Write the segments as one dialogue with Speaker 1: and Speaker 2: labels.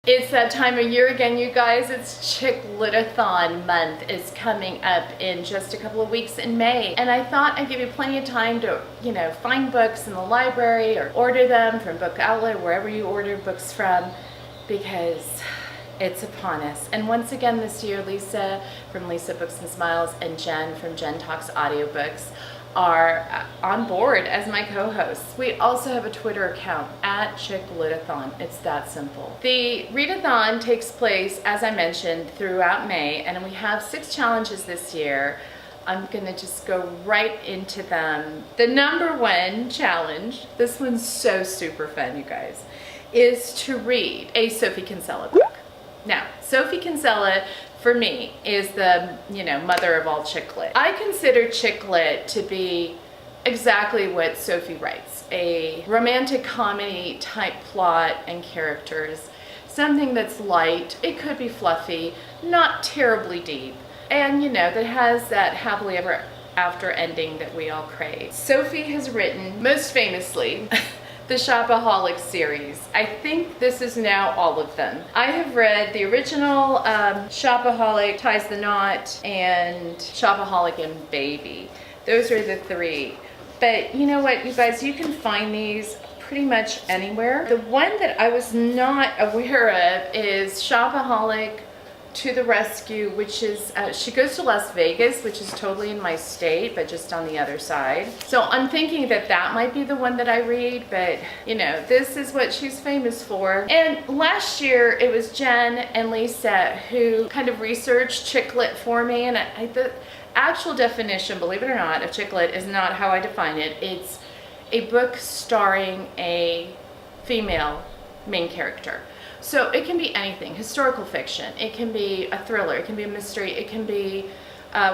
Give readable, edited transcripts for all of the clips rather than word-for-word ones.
Speaker 1: It's that time of year again, you guys. It's ChickLitAthon month is coming up in just a couple of weeks in May. And I thought I'd give you plenty of time to, find books in the library or order them from Book Outlet, wherever you order books from, because it's upon us. And once again this year, Lisa from Lisa Books and Smiles and Jen from Jen Talks Audiobooks are on board as my co-hosts. We also have a Twitter account at ChickLitAthon. It's that simple. The readathon takes place, as I mentioned, throughout May, and we have 6 challenges this year. I'm gonna just go right into them. The number 1 challenge, this one's so super fun, you guys, is to read a Sophie Kinsella book. Now, Sophie Kinsella, for me, is the, mother of all chick lit. I consider chick lit to be exactly what Sophie writes. A romantic comedy type plot and characters. Something that's light, it could be fluffy, not terribly deep. And, that has that happily ever after ending that we all crave. Sophie has written, most famously, the Shopaholic series. I think this is now all of them. I have read the original Shopaholic, Ties the Knot, and Shopaholic and Baby. Those are the 3. But you know what, you guys, you can find these pretty much anywhere. The one that I was not aware of is Shopaholic to the Rescue, which is, she goes to Las Vegas, which is totally in my state, but just on the other side. So I'm thinking that that might be the one that I read, but this is what she's famous for. And last year it was Jen and Lisa who kind of researched chick lit for me, and the actual definition, believe it or not, of chick lit is not how I define it. It's a book starring a female main character. So it can be anything, historical fiction, it can be a thriller, it can be a mystery, it can be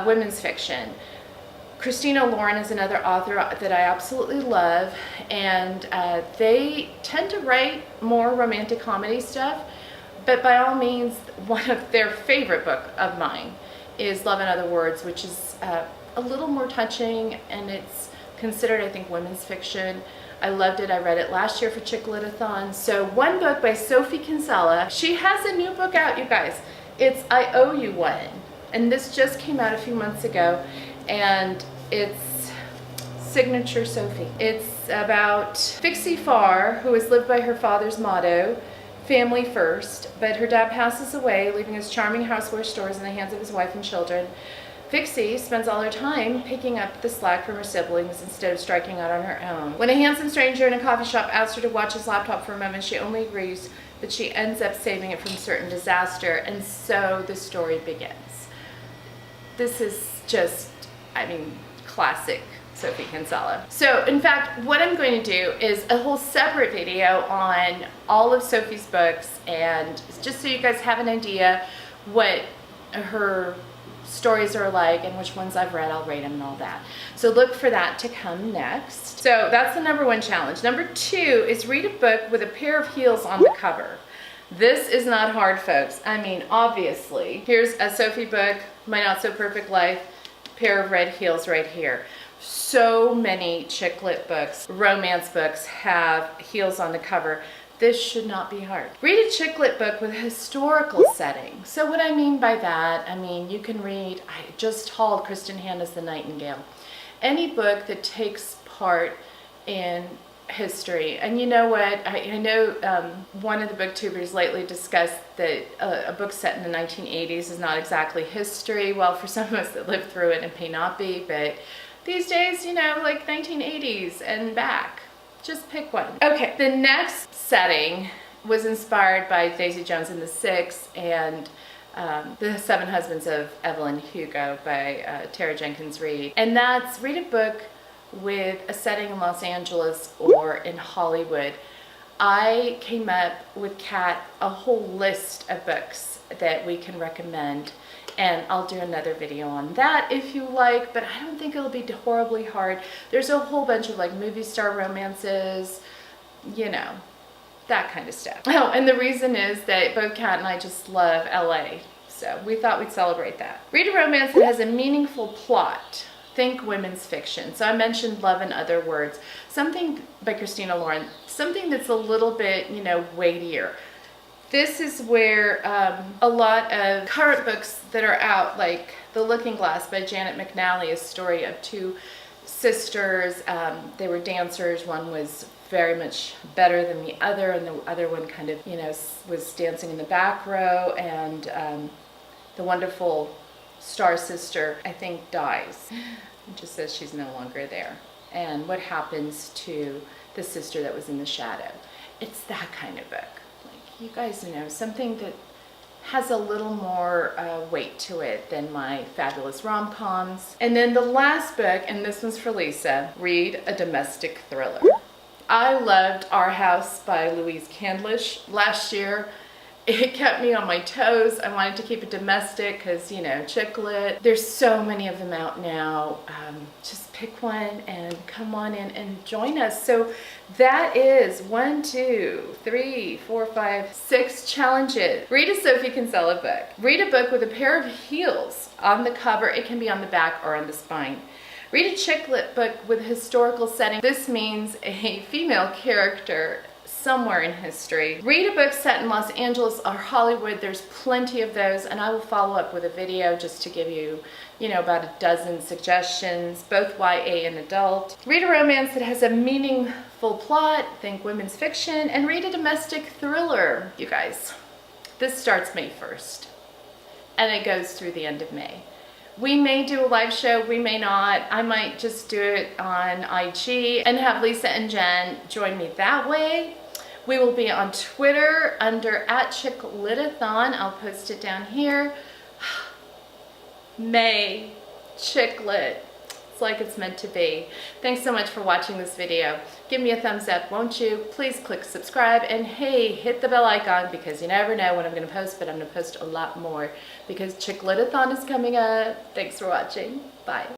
Speaker 1: women's fiction. Christina Lauren is another author that I absolutely love, and they tend to write more romantic comedy stuff, but by all means, one of their favorite book of mine is Love in Other Words, which is a little more touching, and it's considered, I think, women's fiction. I loved it. I read it last year for ChickLitAthon. So one book by Sophie Kinsella. She has a new book out, you guys. It's I Owe You One. And this just came out a few months ago. And it's Signature Sophie. It's about Fixie Farr, who has lived by her father's motto, family first. But her dad passes away, leaving his charming houseware stores in the hands of his wife and children. Fixie spends all her time picking up the slack from her siblings instead of striking out on her own. When a handsome stranger in a coffee shop asks her to watch his laptop for a moment, she only agrees, but she ends up saving it from certain disaster, and so the story begins. This is just, classic Sophie Kinsella. So, in fact, what I'm going to do is a whole separate video on all of Sophie's books, and just so you guys have an idea what her stories are like and which ones I've read, I'll rate them and all that. So look for that to come next. So that's the number 1 challenge. Number 2 is read a book with a pair of heels on the cover. This is not hard, folks. Obviously. Here's a Sophie book, My Not So Perfect Life, pair of red heels right here. So many chick lit books, romance books have heels on the cover. This should not be hard. Read a chick lit book with a historical setting. So what I mean by that, you can read, I just hauled Kristen Hanna's The Nightingale. Any book that takes part in history. And you know what, I know one of the booktubers lately discussed that a book set in the 1980s is not exactly history. Well, for some of us that lived through it, it may not be, but these days, like 1980s and back. Just pick one. Okay, the next setting was inspired by Daisy Jones and the Six and The 7 Husbands of Evelyn Hugo by Tara Jenkins Reid. And that's read a book with a setting in Los Angeles or in Hollywood. I came up with Kat a whole list of books that we can recommend, and I'll do another video on that if you like, but I don't think it'll be horribly hard. There's a whole bunch of movie star romances, that kind of stuff. Oh, and the reason is that both Kat and I just love LA, so we thought we'd celebrate that. Read a romance that has a meaningful plot. Think women's fiction. So I mentioned Love in Other Words. Something by Christina Lauren, something that's a little bit, weightier. This is where a lot of current books that are out, like The Looking Glass by Janet McNally, a story of two sisters. They were dancers. One was very much better than the other, and the other one kind of, you know, was dancing in the back row, and the wonderful star sister, I think, dies. It just says she's no longer there. And what happens to the sister that was in the shadow? It's that kind of book. Like, you guys know, something that has a little more weight to it than my fabulous rom-coms. And then the last book, and this one's for Lisa, Read a Domestic Thriller. I loved Our House by Louise CANDLISH last year. It kept me on my toes. I wanted to keep it domestic because, you know, chick lit. There's so many of them out now. Just pick one and come on in and join us. So that is 1, 2, 3, 4, 5, 6 challenges. Read a Sophie Kinsella book. Read a book with a pair of heels on the cover. It can be on the back or on the spine. Read a chick lit book with a historical setting. This means a female character somewhere in history. Read a book set in Los Angeles or Hollywood. There's plenty of those, and I will follow up with a video just to give you, you know, about a dozen suggestions, both YA and adult. Read a romance that has a meaningful plot, think women's fiction, and read a domestic thriller, you guys. This starts May 1st, and it goes through the end of May. We may do a live show, we may not. I might just do it on IG and have Lisa and Jen join me that way. We will be on Twitter under @ChickLitAthon. I'll post it down here. May, chick lit. It's like it's meant to be. Thanks so much for watching this video. Give me a thumbs up, won't you? Please click subscribe, and hey, hit the bell icon, because you never know when I'm gonna post, but I'm gonna post a lot more because ChickLitAthon is coming up. Thanks for watching. Bye.